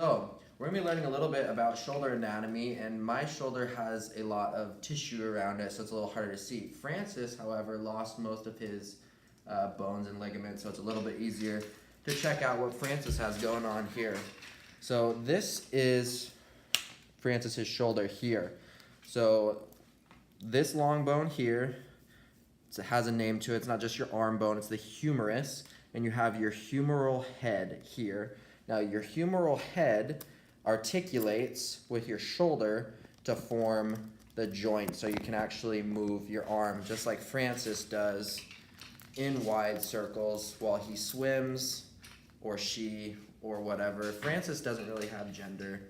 So, we're going to be learning a little bit about shoulder anatomy, and my shoulder has a lot of tissue around it, so it's a little harder to see. Francis, however, lost most of his bones and ligaments, so it's a little bit easier to check out what Francis has going on here. So, this is Francis's shoulder here. So, this long bone here, it has a name to it. It's not just your arm bone, it's the humerus, and you have your humeral head here. Now, your humeral head articulates with your shoulder to form the joint, so you can actually move your arm just like Francis does in wide circles while he swims or she or whatever. Francis doesn't really have gender.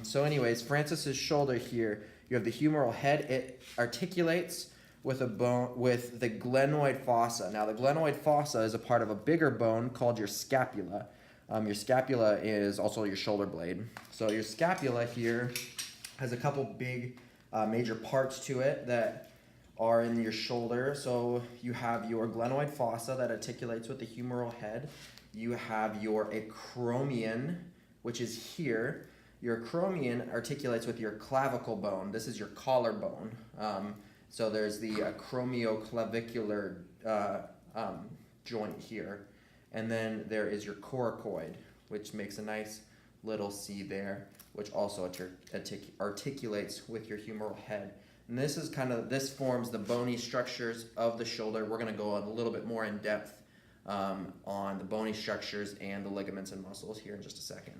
So anyways, Francis's shoulder here, you have the humeral head. It articulates with a bone with the glenoid fossa. Now the glenoid fossa is a part of a bigger bone called your scapula. Your scapula is also your shoulder blade. So your scapula here has a couple big major parts to it that are in your shoulder. So you have your glenoid fossa that articulates with the humeral head. You have your acromion, which is here. Your acromion articulates with your clavicle bone. This is your collarbone. So there's the acromioclavicular joint here. And then there is your coracoid, which makes a nice little C there, which also articulates with your humeral head. And this forms the bony structures of the shoulder. We're going to go a little bit more in depth on the bony structures and the ligaments and muscles here in just a second.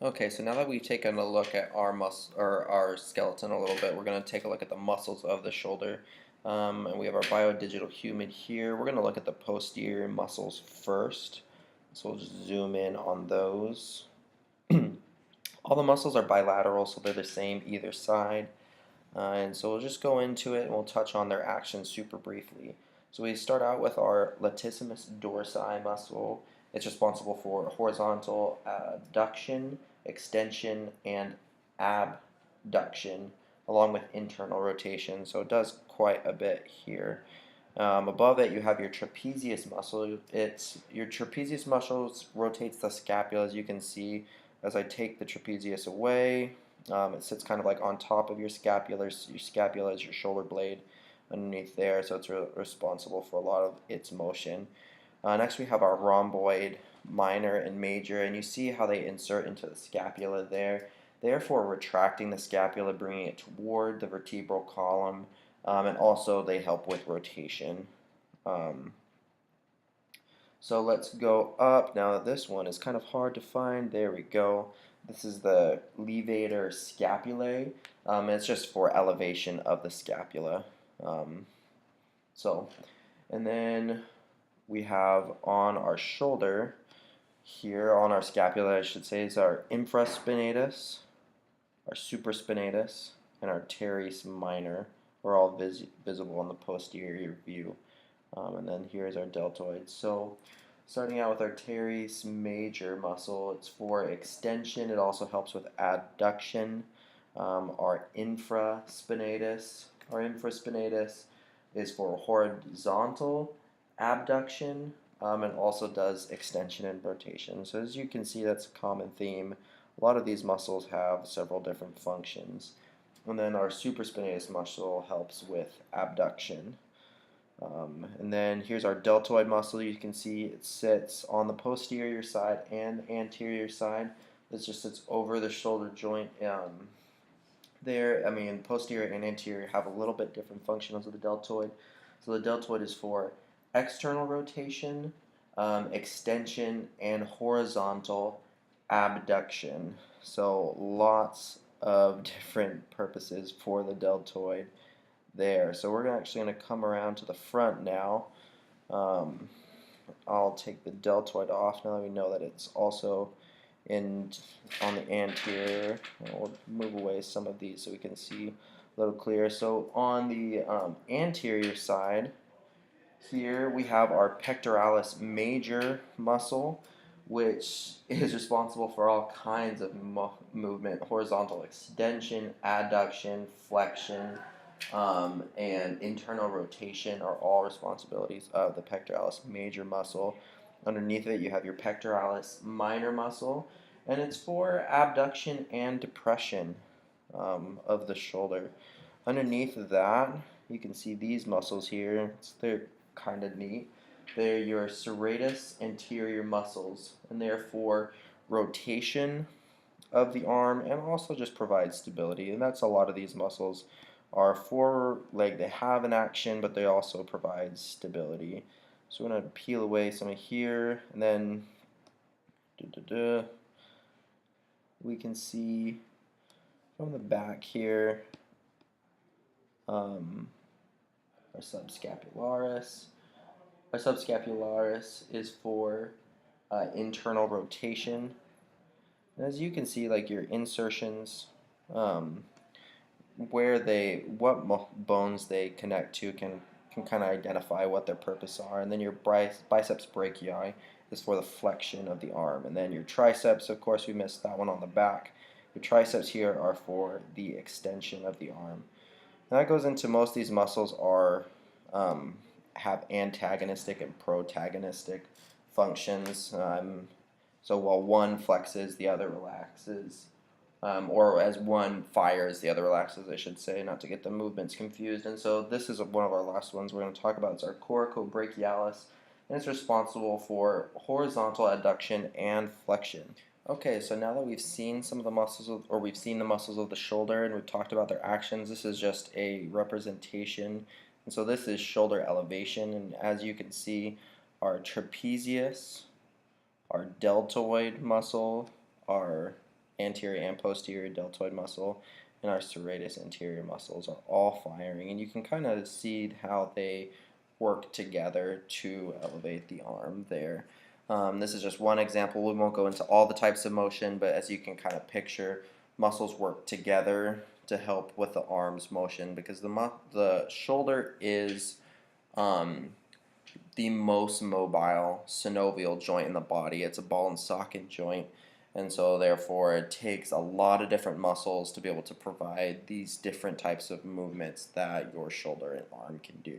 Okay, so now that we've taken a look at our skeleton a little bit, we're going to take a look at the muscles of the shoulder. And we have our biodigital human here. We're going to look at the posterior muscles first. So we'll just zoom in on those. All the muscles are bilateral, so they're the same either side. And so we'll just go into it and we'll touch on their action super briefly. So we start out with our latissimus dorsi muscle. It's responsible for horizontal adduction, extension, and abduction, along with internal rotation. So it does quite a bit here. Above it, you have your trapezius muscle. Your trapezius muscle rotates the scapula, as you can see. As I take the trapezius away, it sits kind of like on top of your scapula. Your scapula is your shoulder blade underneath there, so it's responsible for a lot of its motion. Next we have our rhomboid minor and major, and you see how they insert into the scapula there, therefore retracting the scapula, bringing it toward the vertebral column, and also they help with rotation. So let's go up. Now this one is kind of hard to find. There we go. This is the levator scapulae. It's just for elevation of the scapula. And then we have on our shoulder here, on our scapula I should say, is our infraspinatus, our supraspinatus, and our teres minor are all visible on the posterior view. And then here's our deltoid. So starting out with our teres major muscle, it's for extension. It also helps with adduction. Our infraspinatus is for horizontal abduction, and also does extension and rotation. So as you can see, that's a common theme. A lot of these muscles have several different functions. And then our supraspinatus muscle helps with abduction. And then here's our deltoid muscle. You can see it sits on the posterior side and anterior side. It just sits over the shoulder joint. Posterior and anterior have a little bit different functions of the deltoid. So the deltoid is for external rotation, extension, and horizontal abduction. So lots of different purposes for the deltoid there. So we're actually going to come around to the front now. I'll take the deltoid off now that we know that it's also on the anterior. We'll move away some of these so we can see a little clearer. So on the anterior side here we have our pectoralis major muscle, which is responsible for all kinds of movement: horizontal extension, adduction, flexion, and internal rotation are all responsibilities of the pectoralis major muscle. Underneath it, you have your pectoralis minor muscle, and it's for abduction and depression of the shoulder. Underneath of that, you can see these muscles here. They're kind of neat. They're your serratus anterior muscles, and they're for rotation of the arm and also just provide stability. And that's a lot of these muscles are for like they have an action, but they also provide stability. So I'm going to peel away some of here, and then we can see from the back here our subscapularis. Our subscapularis is for internal rotation. And as you can see, like your insertions, what bones they connect to can kind of identify what their purpose are. And then your biceps brachii is for the flexion of the arm. And then your triceps, of course, we missed that one on the back. Your triceps here are for the extension of the arm. And that goes into most of these muscles are have antagonistic and protagonistic functions. So while one flexes, the other relaxes. Or as one fires, the other relaxes, I should say, not to get the movements confused. And so this is one of our last ones we're going to talk about. It's our coracobrachialis, and it's responsible for horizontal adduction and flexion. Okay, so now that we've seen some of the muscles, or we've seen the muscles of the shoulder, and we've talked about their actions, this is just a representation. And so this is shoulder elevation, and as you can see, our trapezius, our deltoid muscle, our anterior and posterior deltoid muscle, and our serratus anterior muscles are all firing, and you can kind of see how they work together to elevate the arm there. This is just one example. We won't go into all the types of motion, but as you can kind of picture, muscles work together to help with the arm's motion, because the shoulder is the most mobile synovial joint in the body. It's a ball and socket joint, and so therefore it takes a lot of different muscles to be able to provide these different types of movements that your shoulder and arm can do.